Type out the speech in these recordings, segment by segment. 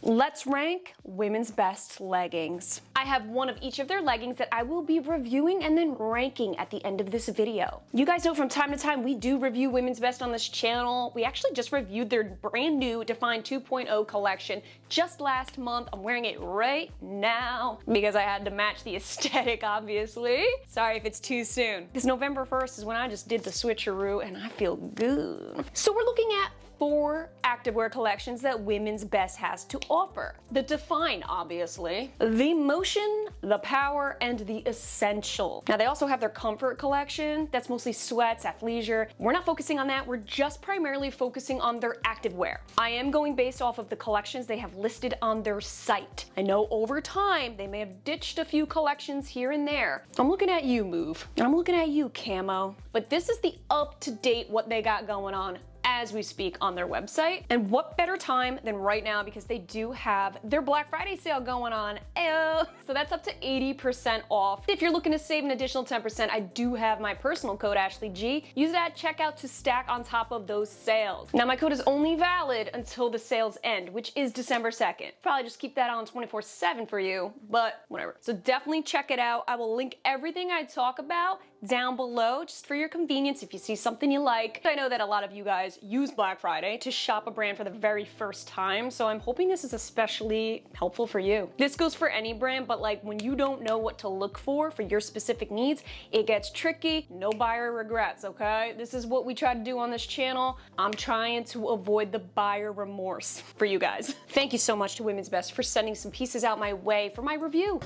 Let's rank women's best leggings. I have one of each of their leggings that I will be reviewing and then ranking at the end of this video. You guys know from time to time we do review women's best on this channel. We actually just reviewed their brand new Define 2.0 collection just last month. I'm wearing it right now because I had to match the aesthetic, obviously. Sorry if it's too soon. Because November 1st is when I just did the switcheroo and I feel good. So we're looking at 4 activewear collections that women's best has to offer. The Define, obviously, the Motion, the Power, and the Essential. Now they also have their Comfort collection. That's mostly sweats, athleisure. We're not focusing on that. We're just primarily focusing on their activewear. I am going based off of the collections they have listed on their site. I know over time they may have ditched a few collections here and there. I'm looking at you, Move. And I'm looking at you, Camo. But this is the up-to-date what they got going on as we speak on their website. And what better time than right now, because they do have their Black Friday sale going on. Ayo. So that's up to 80% off. If you're looking to save an additional 10%, I do have my personal code AshleyG. Use it at checkout to stack on top of those sales. Now my code is only valid until the sales end, which is December 2nd. Probably just keep that on 24/7 for you, but whatever. So definitely check it out. I will link everything I talk about down below just for your convenience if you see something you like. I know that a lot of you guys use Black Friday to shop a brand for the very first time, so I'm hoping this is especially helpful for you. This goes for any brand, but like when you don't know what to look for your specific needs, it gets tricky. No buyer regrets, okay? This is what we try to do on this channel. I'm trying to avoid the buyer remorse for you guys. Thank you so much to Women's Best for sending some pieces out my way for my review.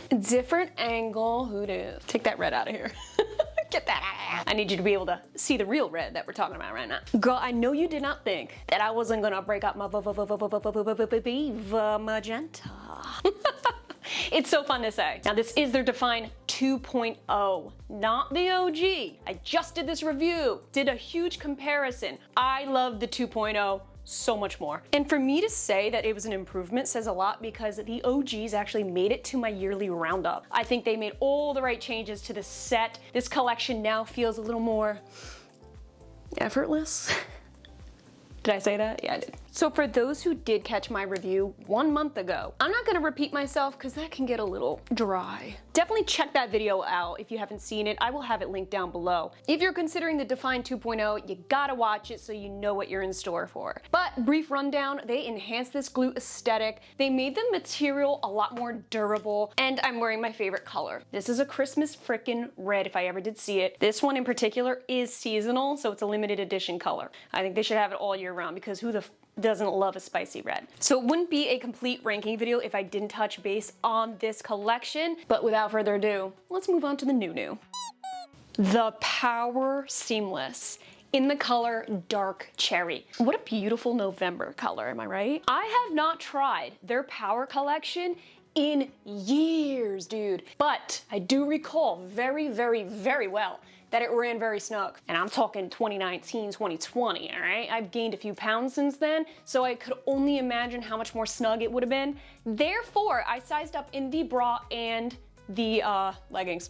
Different angle, who knew? Take that red out of here. Get that out. I need you to be able to see the real red that we're talking about right now. Girl, I know you did not think that I wasn't gonna break out my magenta. It's so fun to say. Now this is their Define 2.0, not the OG. I just did this review, did a huge comparison. I love the 2.0 so much more. And for me to say that it was an improvement says a lot because the OGs actually made it to my yearly roundup. I think they made all the right changes to the set. This collection now feels a little more effortless. Did I say that? Yeah, I did. So for those who did catch my review 1 month ago, I'm not gonna repeat myself because that can get a little dry. Definitely check that video out if you haven't seen it. I will have it linked down below. If you're considering the Define 2.0, you gotta watch it so you know what you're in store for. But brief rundown, they enhanced this glute aesthetic. They made the material a lot more durable, and I'm wearing my favorite color. This is a Christmas frickin' red if I ever did see it. This one in particular is seasonal, so it's a limited edition color. I think they should have it all year round because who the doesn't love a spicy red? So it wouldn't be a complete ranking video if I didn't touch base on this collection, but without further ado, let's move on to the new. The Power Seamless in the color Dark Cherry. What a beautiful November color, am I right? I have not tried their Power collection in years, dude, but I do recall very, very, very well that it ran very snug. And I'm talking 2019, 2020, all right? I've gained a few pounds since then, so I could only imagine how much more snug it would have been. Therefore, I sized up in the bra and the leggings.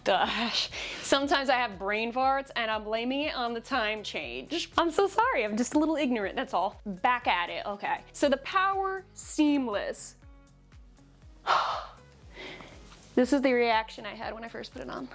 Gosh. Sometimes I have brain farts and I'm blaming it on the time change. I'm so sorry, I'm just a little ignorant, that's all. Back at it, okay. So the Power Seamless. This is the reaction I had when I first put it on.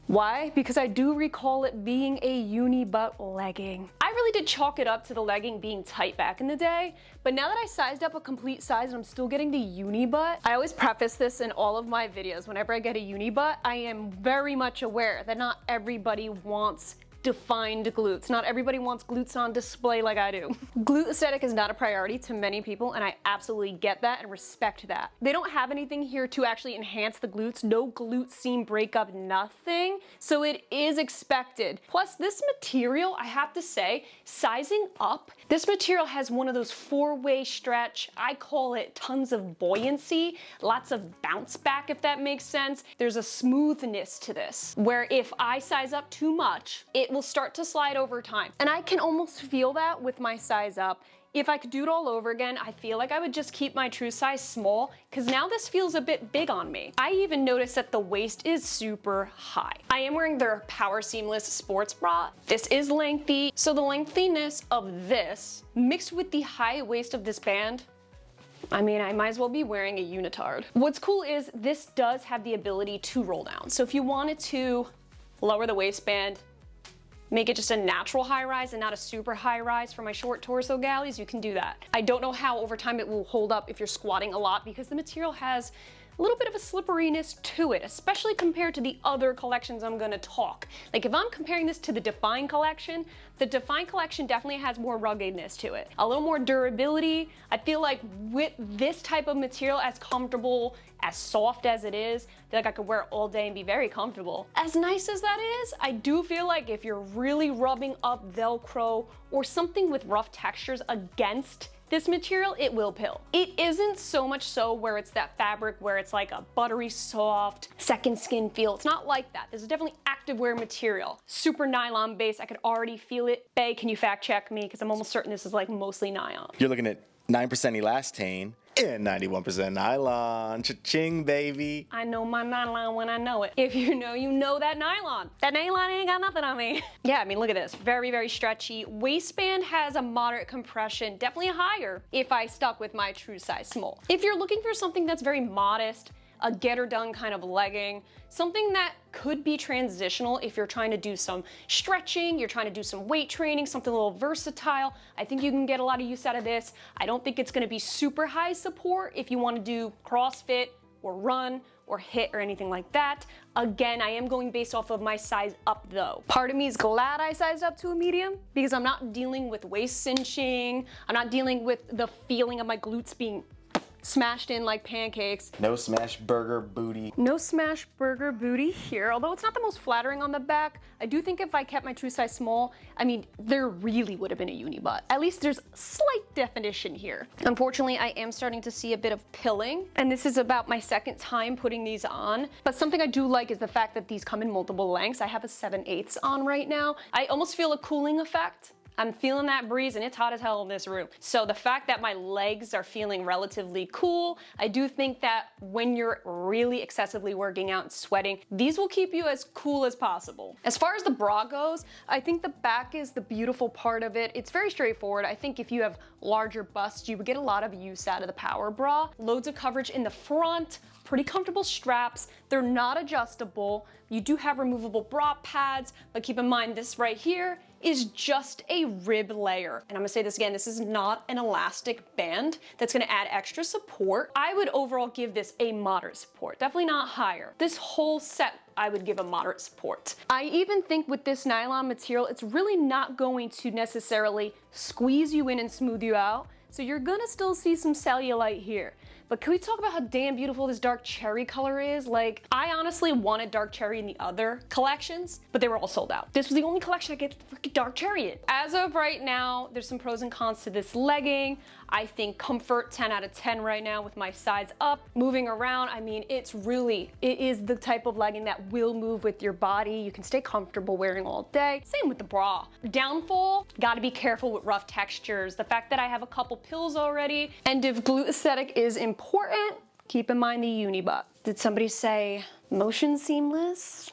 Why? Because I do recall it being a uni-butt legging. I really did chalk it up to the legging being tight back in the day, but now that I sized up a complete size and I'm still getting the uni-butt, I always preface this in all of my videos. Whenever I get a uni-butt, I am very much aware that not everybody wants defined glutes. Not everybody wants glutes on display like I do. Glute aesthetic is not a priority to many people, and I absolutely get that and respect that. They don't have anything here to actually enhance the glutes. No glute seam breakup, nothing. So it is expected. Plus this material, I have to say, sizing up, this material has one of those 4-way stretch. I call it tons of buoyancy, lots of bounce back, if that makes sense. There's a smoothness to this, where if I size up too much, it will start to slide over time. And I can almost feel that with my size up If I could do it all over again, I feel like I would just keep my true size small, because now this feels a bit big on me. I even noticed that the waist is super high. I am wearing their Power Seamless sports bra. This is lengthy, so the lengthiness of this mixed with the high waist of this band, I mean, I might as well be wearing a unitard. What's cool is this does have the ability to roll down. So if you wanted to lower the waistband, make it just a natural high rise and not a super high rise for my short torso galleys, you can do that. I don't know how over time it will hold up if you're squatting a lot, because the material has a little bit of a slipperiness to it, especially compared to the other collections I'm gonna talk. Like if I'm comparing this to the Define collection, the Define collection definitely has more ruggedness to it. A little more durability. I feel like with this type of material, as comfortable, as soft as it is, I feel like I could wear it all day and be very comfortable. As nice as that is, I do feel like if you're really rubbing up Velcro or something with rough textures against this material, it will pill. It isn't so much so where it's that fabric where it's like a buttery soft second skin feel. It's not like that. This is definitely activewear material. Super nylon base. I could already feel it. Bae, can you fact check me? Because I'm almost certain this is like mostly nylon. You're looking at 9% elastane and 91% nylon. Cha-ching, baby. I know my nylon when I know it. If you know that nylon. That nylon ain't got nothing on me. Yeah, I mean, look at this. Very, very stretchy. Waistband has a moderate compression, definitely higher if I stuck with my true size small. If you're looking for something that's very modest, a get her done kind of legging, something that could be transitional if you're trying to do some stretching, you're trying to do some weight training, something a little versatile. I think you can get a lot of use out of this. I don't think it's gonna be super high support if you wanna do CrossFit or run or hit or anything like that. Again, I am going based off of my size up though. Part of me is glad I sized up to a medium because I'm not dealing with waist cinching. I'm not dealing with the feeling of my glutes being smashed in like pancakes. No smash burger booty. No smash burger booty here, although it's not the most flattering on the back. I do think if I kept my true size small, I mean, there really would have been a uni butt. At least there's slight definition here. Unfortunately, I am starting to see a bit of pilling, and this is about my second time putting these on. But something I do like is the fact that these come in multiple lengths. I have a 7/8 on right now. I almost feel a cooling effect. I'm feeling that breeze and it's hot as hell in this room. So the fact that my legs are feeling relatively cool, I do think that when you're really excessively working out and sweating, these will keep you as cool as possible. As far as the bra goes, I think the back is the beautiful part of it. It's very straightforward. I think if you have larger busts, you would get a lot of use out of the power bra. Loads of coverage in the front, pretty comfortable straps. They're not adjustable. You do have removable bra pads, but keep in mind this right here is just a rib layer. And I'm gonna say this again, this is not an elastic band that's gonna add extra support. I would overall give this a moderate support, definitely not higher. This whole set, I would give a moderate support. I even think with this nylon material, it's really not going to necessarily squeeze you in and smooth you out. So you're gonna still see some cellulite here. But can we talk about how damn beautiful this dark cherry color is? Like, I honestly wanted dark cherry in the other collections, but they were all sold out. This was the only collection I get freaking dark cherry in. As of right now, there's some pros and cons to this legging. I think comfort, 10 out of 10 right now with my sides up. Moving around, I mean, it is the type of legging that will move with your body. You can stay comfortable wearing all day. Same with the bra. Downfall, gotta be careful with rough textures. The fact that I have a couple pills already, and if glute aesthetic is important, keep in mind the uni butt. Did somebody say motion seamless?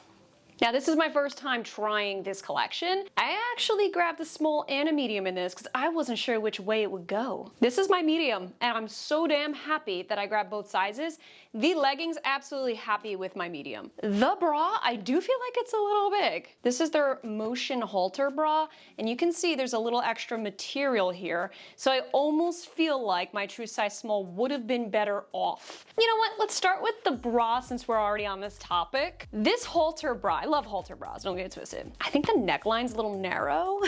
Now this is my first time trying this collection. I actually grabbed a small and a medium in this because I wasn't sure which way it would go. This is my medium and I'm so damn happy that I grabbed both sizes. The leggings, absolutely happy with my medium. The bra, I do feel like it's a little big. This is their motion halter bra and you can see there's a little extra material here. So I almost feel like my true size small would have been better off. You know what, let's start with the bra since we're already on this topic. This halter bra, I love halter bras, don't get it twisted. I think the neckline's a little narrow.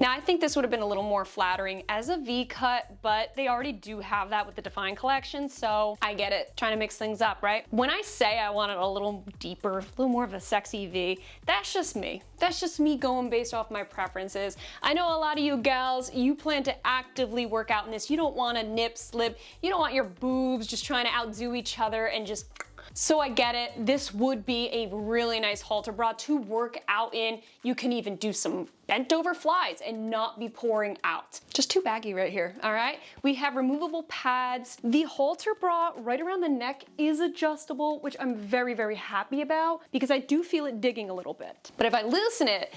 Now I think this would have been a little more flattering as a V cut, but they already do have that with the Define collection, so I get it, trying to mix things up, right? When I say I wanted a little deeper, a little more of a sexy V, that's just me. That's just me going based off my preferences. I know a lot of you gals, you plan to actively work out in this. You don't want to nip slip. You don't want your boobs just trying to outdo each other and just So I get it. This would be a really nice halter bra to work out in. You can even do some bent over flies and not be pouring out. Just too baggy right here, all right? We have removable pads. The halter bra right around the neck is adjustable, which I'm very, very happy about because I do feel it digging a little bit. But if I loosen it,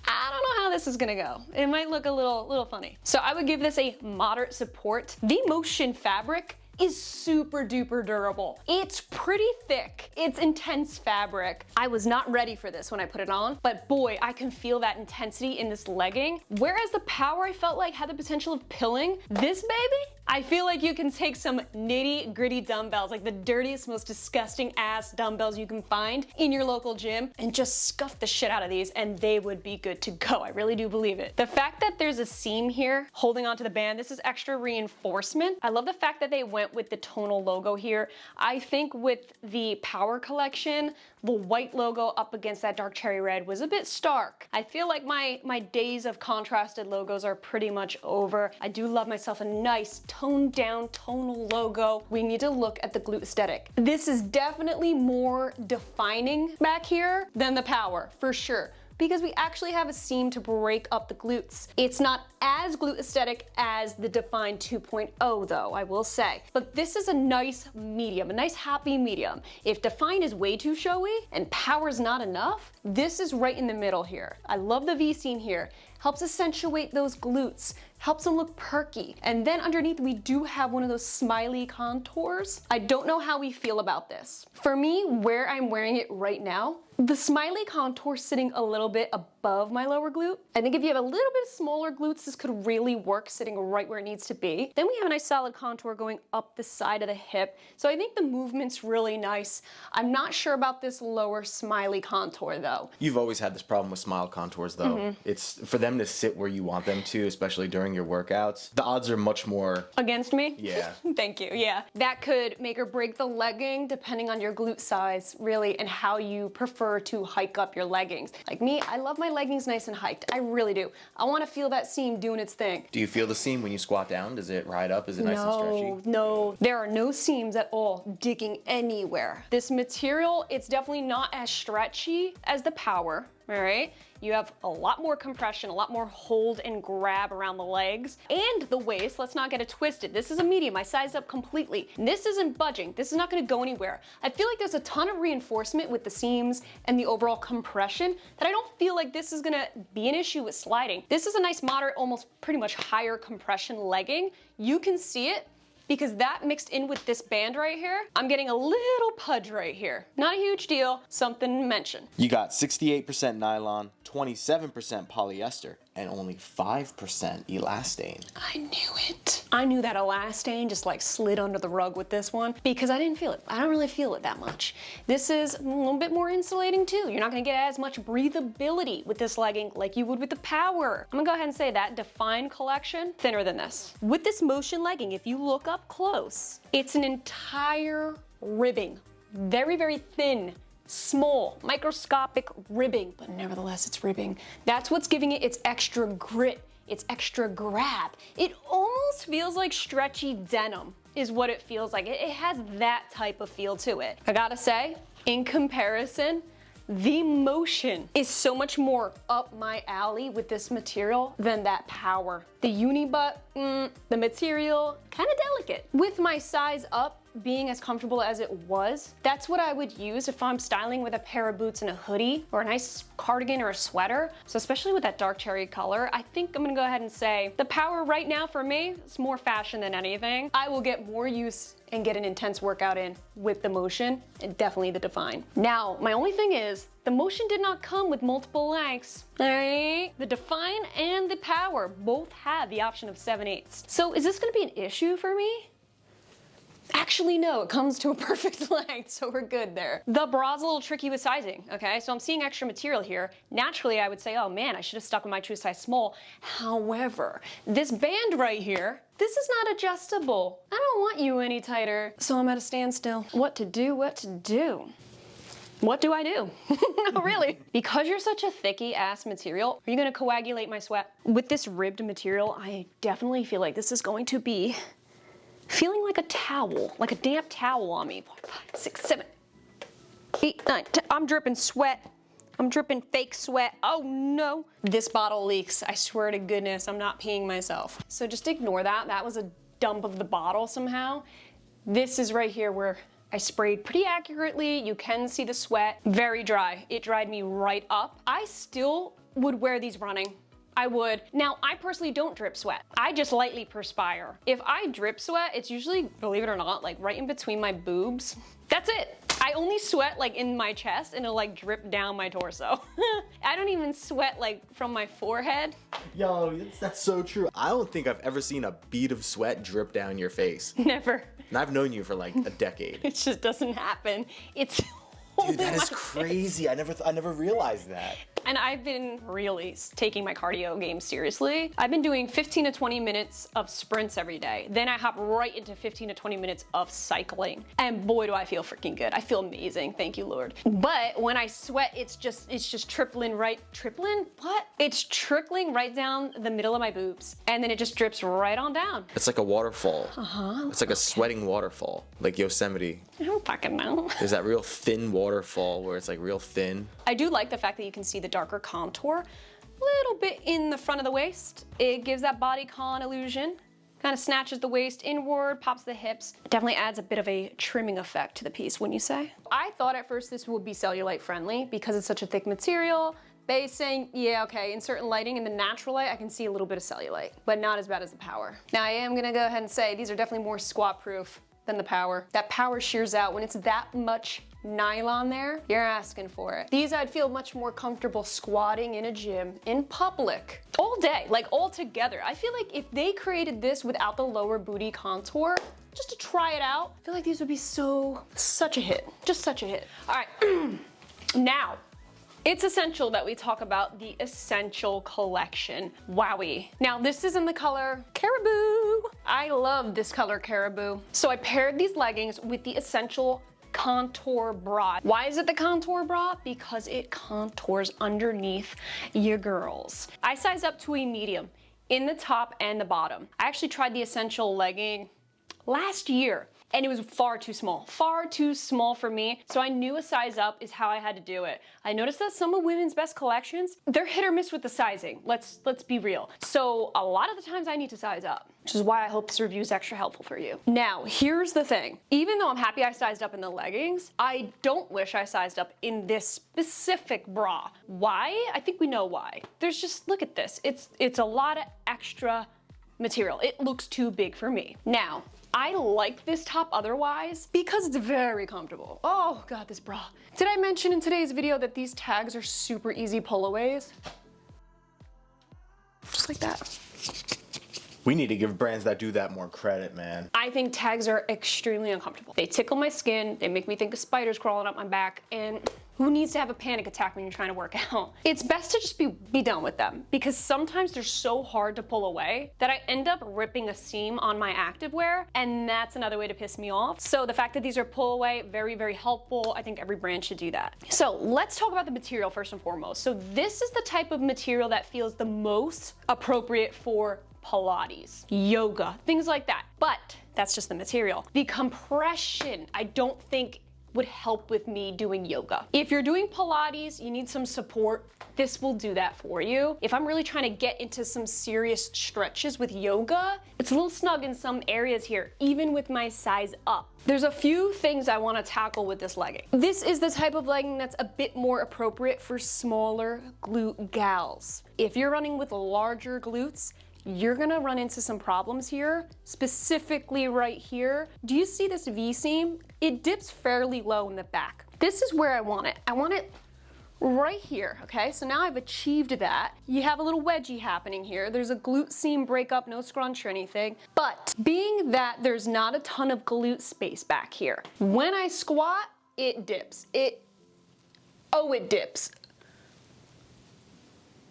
I don't know how this is gonna go. It might look a little funny. So I would give this a moderate support. The Motion fabric is super duper durable. It's pretty thick. It's intense fabric. I was not ready for this when I put it on, but boy, I can feel that intensity in this legging. Whereas the Power I felt like had the potential of pilling, this baby, I feel like you can take some nitty gritty dumbbells, like the dirtiest, most disgusting ass dumbbells you can find in your local gym, and just scuff the shit out of these and they would be good to go. I really do believe it. The fact that there's a seam here holding onto the band, this is extra reinforcement. I love the fact that they went with the tonal logo here. I think with the Power collection, the white logo up against that dark cherry red was a bit stark. I feel like my days of contrasted logos are pretty much over. I do love myself a nice toned down tonal logo. We need to look at the glute aesthetic. This is definitely more defining back here than the Power, for sure, because we actually have a seam to break up the glutes. It's not as glute aesthetic as the Define 2.0 though, I will say. But this is a nice medium, a nice happy medium. If Define is way too showy and Power's not enough, this is right in the middle here. I love the V-seam here. Helps accentuate those glutes, helps them look perky. And then underneath we do have one of those smiley contours. I don't know how we feel about this. For me, where I'm wearing it right now, the smiley contour sitting a little bit above my lower glute. I think if you have a little bit smaller glutes, this could really work sitting right where it needs to be. Then we have a nice solid contour going up the side of the hip. So I think the movement's really nice. I'm not sure about this lower smiley contour though. You've always had this problem with smile contours though. It's for them to sit where you want them to, especially during your workouts. The odds are much more against me. Yeah. Thank you. Yeah. That could make or break the legging depending on your glute size, really, and how you prefer to hike up your leggings. Like me, I love my leggings nice and hiked. I really do. I want to feel that seam doing its thing. Do you feel the seam when you squat down? Does it ride up? Is it nice and stretchy? No, there are no seams at all digging anywhere. This material, it's definitely not as stretchy as the Power, all right? You have a lot more compression, a lot more hold and grab around the legs. And the waist, let's not get it twisted. This is a medium, I sized up completely. This isn't budging, this is not gonna go anywhere. I feel like there's a ton of reinforcement with the seams and the overall compression that I don't feel like this is gonna be an issue with sliding. This is a nice moderate, almost pretty much higher compression legging. You can see it, because that mixed in with this band right here, I'm getting a little pudge right here. Not a huge deal, something to mention. You got 68% nylon, 27% polyester, and only 5% elastane. I knew it. I knew that elastane just like slid under the rug with this one because I didn't feel it. I don't really feel it that much. This is a little bit more insulating too. You're not gonna get as much breathability with this legging like you would with the Power. I'm gonna go ahead and say that Define collection, thinner than this. With this Motion legging, if you look up close, it's an entire ribbing. Very, very thin, small, microscopic ribbing, but nevertheless it's ribbing. That's what's giving it its extra grit, its extra grab. It almost feels like stretchy denim is what it feels like. It has that type of feel to it. I gotta say, in comparison, the Motion is so much more up my alley with this material than that Power. The uni butt, the material, kind of delicate. With my size up being as comfortable as it was, that's what I would use if I'm styling with a pair of boots and a hoodie or a nice cardigan or a sweater. So especially with that dark cherry color, I think I'm gonna go ahead and say the Power right now for me is more fashion than anything. I will get more use and get an intense workout in with the Motion and definitely the Define. Now, my only thing is, the Motion did not come with multiple lengths, all right? The Define and the Power both have the option of 7/8. So is this gonna be an issue for me? Actually, no, it comes to a perfect length, so we're good there. The bra's a little tricky with sizing, okay? So I'm seeing extra material here. Naturally, I would say, oh man, I should have stuck with my true size small. However, this band right here, this is not adjustable. I don't want you any tighter, so I'm at a standstill. What to do, what to do? What do I do? No, really. Because you're such a thicky ass material, are you gonna coagulate my sweat? With this ribbed material, I definitely feel like this is going to be feeling like a towel, like a damp towel on me. 4, 5, 6, 7, 8, 9, 10. I'm dripping sweat. I'm dripping fake sweat. Oh no. This bottle leaks. I swear to goodness, I'm not peeing myself. So just ignore that. That was a dump of the bottle somehow. This is right here where I sprayed pretty accurately. You can see the sweat. Very dry. It dried me right up. I still would wear these running. I would. Now, I personally don't drip sweat. I just lightly perspire. If I drip sweat, it's usually, believe it or not, like right in between my boobs. That's it. I only sweat like in my chest and it'll like drip down my torso. I don't even sweat like from my forehead. Yo, that's so true. I don't think I've ever seen a bead of sweat drip down your face. Never. And I've known you for like a decade. It just doesn't happen. It's Dude, that is crazy. I never realized that. And I've been really taking my cardio game seriously. I've been doing 15 to 20 minutes of sprints every day. Then I hop right into 15 to 20 minutes of cycling. And boy, do I feel freaking good. I feel amazing. Thank you, Lord. But when I sweat, it's just trickling right, what? It's trickling right down the middle of my boobs. And then it just drips right on down. It's like a waterfall. It's like a sweating waterfall, like Yosemite. I don't fucking know. There's that real thin waterfall where it's like real thin. I do like the fact that you can see the darker contour, a little bit in the front of the waist. It gives that bodycon illusion. Kind of snatches the waist inward, pops the hips. Definitely adds a bit of a trimming effect to the piece, wouldn't you say? I thought at first this would be cellulite friendly because it's such a thick material. Bay's saying, yeah, okay, in certain lighting, in the natural light, I can see a little bit of cellulite, but not as bad as the power. Now I am gonna go ahead and say these are definitely more squat proof than the power. That power shears out when it's that much nylon there, you're asking for it. These I'd feel much more comfortable squatting in a gym, in public, all day, like all together. I feel like if they created this without the lower booty contour, just to try it out, I feel like these would be such a hit, just such a hit. All right, now, it's essential that we talk about the Essential Collection. Wowie. Now this is in the color Caribou. I love this color Caribou. So I paired these leggings with the Essential Contour Bra. Why is it the contour bra? Because it contours underneath your girls. I size up to a medium in the top and the bottom. I actually tried the Essential legging last year and it was far too small for me. So I knew a size up is how I had to do it. I noticed that some of Women's Best collections, they're hit or miss with the sizing. Let's be real. So a lot of the times I need to size up, which is why I hope this review is extra helpful for you. Now, here's the thing. Even though I'm happy I sized up in the leggings, I don't wish I sized up in this specific bra. Why? I think we know why. There's just, look at this. It's a lot of extra material. It looks too big for me. Now, I like this top otherwise because it's very comfortable. Oh God, this bra. Did I mention in today's video that these tags are super easy pullaways? Just like that. We need to give brands that do that more credit, man. I think tags are extremely uncomfortable. They tickle my skin, they make me think of spiders crawling up my back, and who needs to have a panic attack when you're trying to work out? It's best to just be done with them because sometimes they're so hard to pull away that I end up ripping a seam on my activewear, and that's another way to piss me off. So the fact that these are pull away, very, very helpful. I think every brand should do that. So let's talk about the material first and foremost. So this is the type of material that feels the most appropriate for Pilates, yoga, things like that. But that's just the material. The compression, I don't think would help with me doing yoga. If you're doing Pilates, you need some support, this will do that for you. If I'm really trying to get into some serious stretches with yoga, it's a little snug in some areas here, even with my size up. There's a few things I want to tackle with this legging. This is the type of legging that's a bit more appropriate for smaller glute gals. If you're running with larger glutes, you're gonna run into some problems here, specifically right here. Do you see this V-seam? It dips fairly low in the back. This is where I want it. I want it right here, okay? So now I've achieved that. You have a little wedgie happening here. There's a glute seam breakup, no scrunch or anything. But being that there's not a ton of glute space back here, when I squat, it dips. It dips.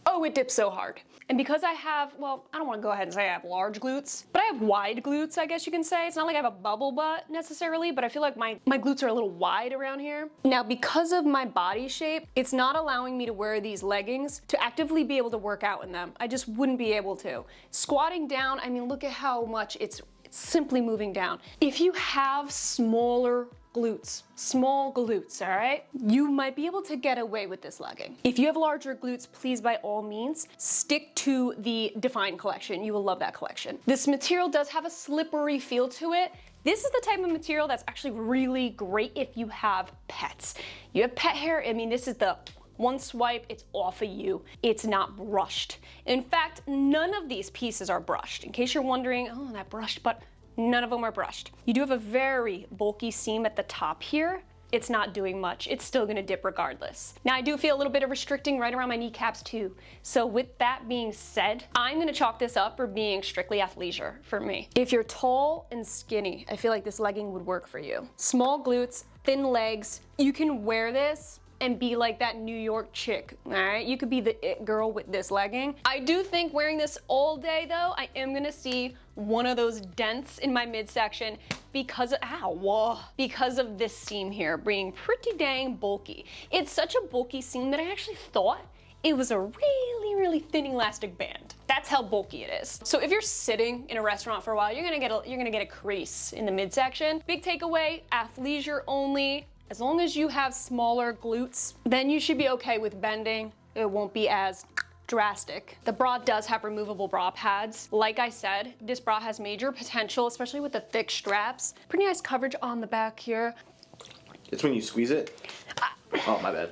Oh, it dips so hard. And because I have, well, I don't want to go ahead and say I have large glutes, but I have wide glutes, I guess you can say. It's not like I have a bubble butt necessarily, but I feel like my glutes are a little wide around here. Now, because of my body shape, it's not allowing me to wear these leggings to actively be able to work out in them. I just wouldn't be able to. Squatting down, I mean, look at how much it's simply moving down. If you have smaller glutes, small glutes, all right? You might be able to get away with this legging. If you have larger glutes, please by all means, stick to the Define collection. You will love that collection. This material does have a slippery feel to it. This is the type of material that's actually really great if you have pets. You have pet hair, I mean, this is the one swipe, it's off of you. It's not brushed. In fact, none of these pieces are brushed. In case you're wondering, oh, that brushed, but none of them are brushed. You do have a very bulky seam at the top here. It's not doing much. It's still gonna dip regardless. Now I do feel a little bit of restricting right around my kneecaps too. So with that being said, I'm gonna chalk this up for being strictly athleisure for me. If you're tall and skinny, I feel like this legging would work for you. Small glutes, thin legs, you can wear this and be like that New York chick, all right? You could be the it girl with this legging. I do think wearing this all day though, I am gonna see one of those dents in my midsection because of this seam here being pretty dang bulky. It's such a bulky seam that I actually thought it was a really, really thin elastic band. That's how bulky it is. So if you're sitting in a restaurant for a while, you're gonna get a crease in the midsection. Big takeaway, athleisure only. As long as you have smaller glutes, then you should be okay with bending. It won't be as drastic. The bra does have removable bra pads. Like I said, this bra has major potential, especially with the thick straps. Pretty nice coverage on the back here. It's when you squeeze it? Oh, my bad.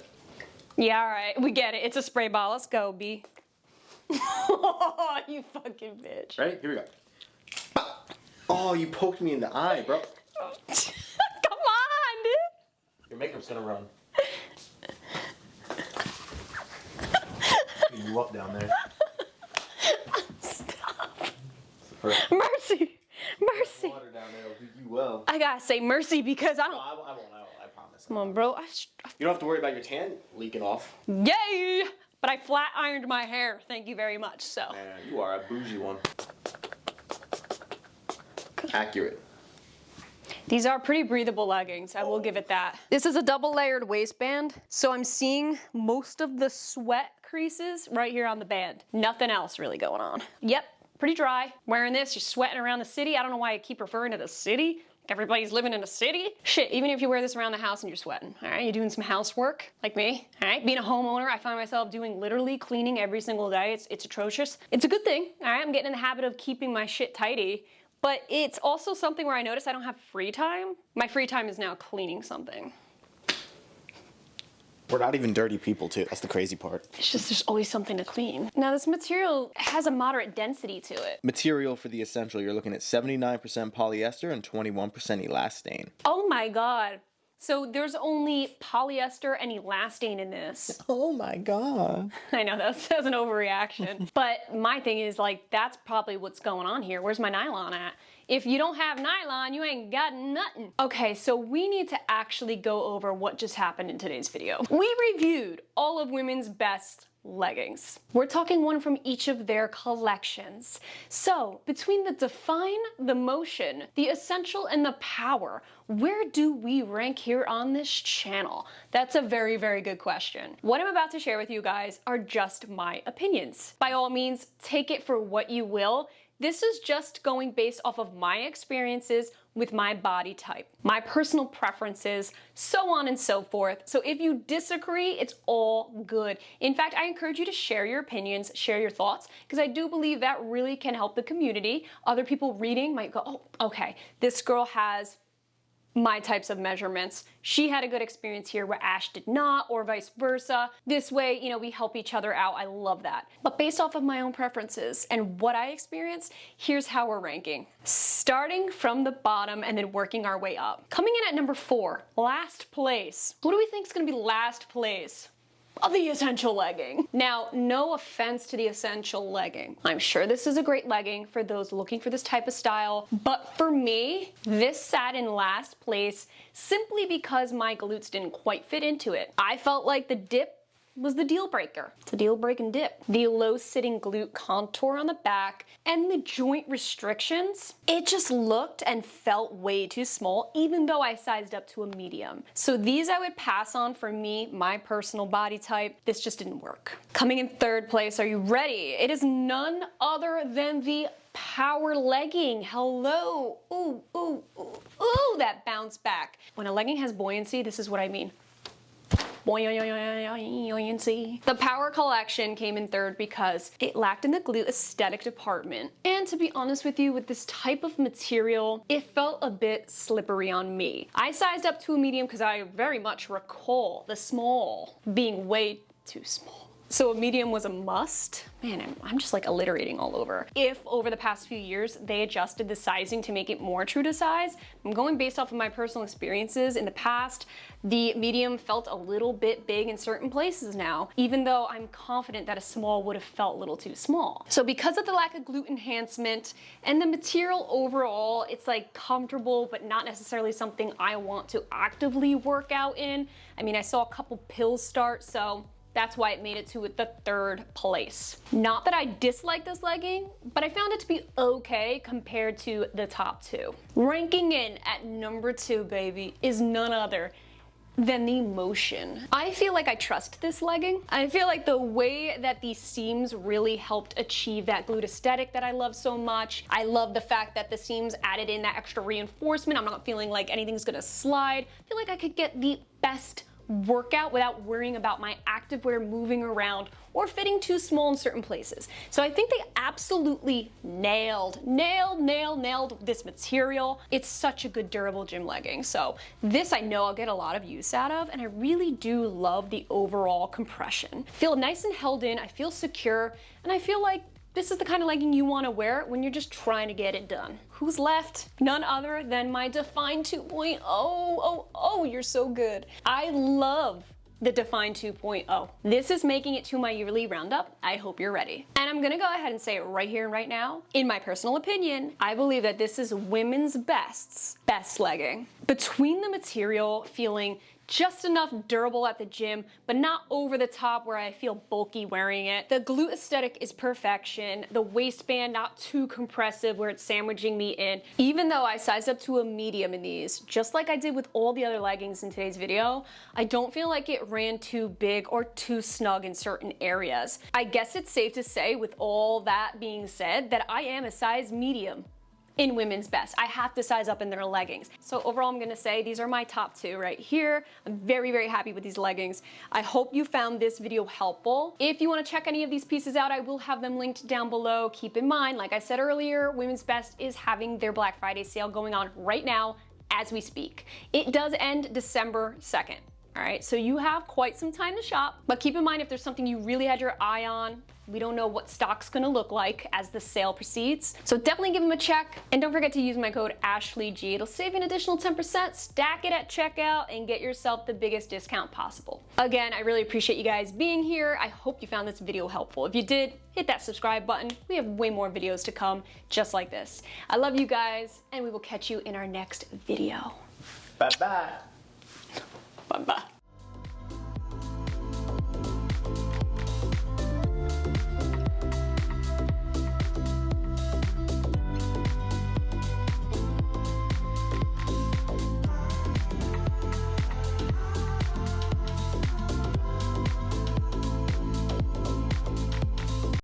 Yeah, all right, we get it. It's a spray ball. Let's go, B. Oh, you fucking bitch. Ready? Here we go. Oh, you poked me in the eye, bro. Come on, dude. Your makeup's gonna run. You up down there. Stop. Mercy. Mercy. Water down there will do you well. I gotta say mercy because I don't. No, I won't. I promise. Come on, bro. You don't have to worry about your tan leaking off. Yay! But I flat ironed my hair. Thank you very much. So. Man, you are a bougie one. Accurate. These are pretty breathable leggings, I will give it that. This is a double layered waistband, so I'm seeing most of the sweat creases right here on the band. Nothing else really going on. Yep, pretty dry. Wearing this, you're sweating around the city. I don't know why I keep referring to the city. Everybody's living in a city. Shit, even if you wear this around the house and you're sweating, all right? You're doing some housework, like me, all right? Being a homeowner, I find myself doing literally cleaning every single day. It's atrocious. It's a good thing, all right? I'm getting in the habit of keeping my shit tidy. But it's also something where I notice I don't have free time. My free time is now cleaning something. We're not even dirty people, too. That's the crazy part. It's just there's always something to clean. Now this material has a moderate density to it. Material for the essential, you're looking at 79% polyester and 21% elastane. Oh my God. So there's only polyester and elastane in this. Oh my God. I know, that's an overreaction. But my thing is like, that's probably what's going on here. Where's my nylon at? If you don't have nylon, you ain't got nothing. Okay, so we need to actually go over what just happened in today's video. We reviewed all of women's best leggings. We're talking one from each of their collections. So between the Define, the Motion, the Essential, and the Power, where do we rank here on this channel? That's a very, very good question. What I'm about to share with you guys are just my opinions. By all means, take it for what you will. This is just going based off of my experiences with my body type, my personal preferences, so on and so forth. So if you disagree, it's all good. In fact, I encourage you to share your opinions, share your thoughts, because I do believe that really can help the community. Other people reading might go, oh, okay, this girl has my types of measurements. She had a good experience here where Ash did not, or vice versa. This way, you know, we help each other out. I love that. But based off of my own preferences and what I experienced, here's how we're ranking. Starting from the bottom and then working our way up. Coming in at number 4, last place. What do we think is gonna be last place? Of the Essential legging. Now, no offense to the Essential legging. I'm sure this is a great legging for those looking for this type of style, but for me, this sat in last place simply because my glutes didn't quite fit into it. I felt like the dip was the deal breaker. It's a deal breaking dip. The low sitting glute contour on the back and the joint restrictions, it just looked and felt way too small, even though I sized up to a medium. So these I would pass on for me, my personal body type. This just didn't work. Coming in 3rd place, are you ready? It is none other than the power legging. Hello. Ooh, ooh, ooh, ooh, that bounce back. When a legging has buoyancy, this is what I mean. Buoyancy. The Power collection came in third because it lacked in the glute aesthetic department. And to be honest with you, with this type of material, it felt a bit slippery on me. I sized up to a medium because I very much recall the small being way too small. So a medium was a must. Man, I'm just like alliterating all over. If over the past few years they adjusted the sizing to make it more true to size, I'm going based off of my personal experiences. In the past, the medium felt a little bit big in certain places now, even though I'm confident that a small would have felt a little too small. So because of the lack of glute enhancement and the material overall, it's like comfortable, but not necessarily something I want to actively work out in. I mean, I saw a couple pills start, so that's why it made it to the third place. Not that I dislike this legging, but I found it to be okay compared to the top two. Ranking in at number 2, baby, is none other than the Motion. I feel like I trust this legging. I feel like the way that these seams really helped achieve that glute aesthetic that I love so much. I love the fact that the seams added in that extra reinforcement. I'm not feeling like anything's gonna slide. I feel like I could get the best workout without worrying about my activewear moving around or fitting too small in certain places. So I think they absolutely nailed this material. It's such a good durable gym legging. So this I know I'll get a lot of use out of, and I really do love the overall compression. Feel nice and held in, I feel secure, and I feel like this is the kind of legging you want to wear when you're just trying to get it done. Who's left? None other than my Define 2.0. Oh, you're so good. I love the Define 2.0. This is making it to my yearly roundup. I hope you're ready. And I'm gonna go ahead and say it right here and right now. In my personal opinion, I believe that this is women's best legging. Between the material feeling just enough durable at the gym, but not over the top where I feel bulky wearing it. The glute aesthetic is perfection. The waistband not too compressive where it's sandwiching me in. Even though I sized up to a medium in these, just like I did with all the other leggings in today's video, I don't feel like it ran too big or too snug in certain areas. I guess it's safe to say, with all that being said, that I am a size medium in women's best. I have to size up in their leggings. So overall, I'm gonna say these are my top 2 right here. I'm very, very happy with these leggings. I hope you found this video helpful. If you wanna check any of these pieces out, I will have them linked down below. Keep in mind, like I said earlier, Women's Best is having their Black Friday sale going on right now as we speak. It does end December 2nd. All right, so you have quite some time to shop, but keep in mind if there's something you really had your eye on, we don't know what stock's gonna look like as the sale proceeds. So definitely give them a check, and don't forget to use my code AshleyG. It'll save you an additional 10%, stack it at checkout, and get yourself the biggest discount possible. Again, I really appreciate you guys being here. I hope you found this video helpful. If you did, hit that subscribe button. We have way more videos to come just like this. I love you guys, and we will catch you in our next video. Bye-bye. Bye-bye.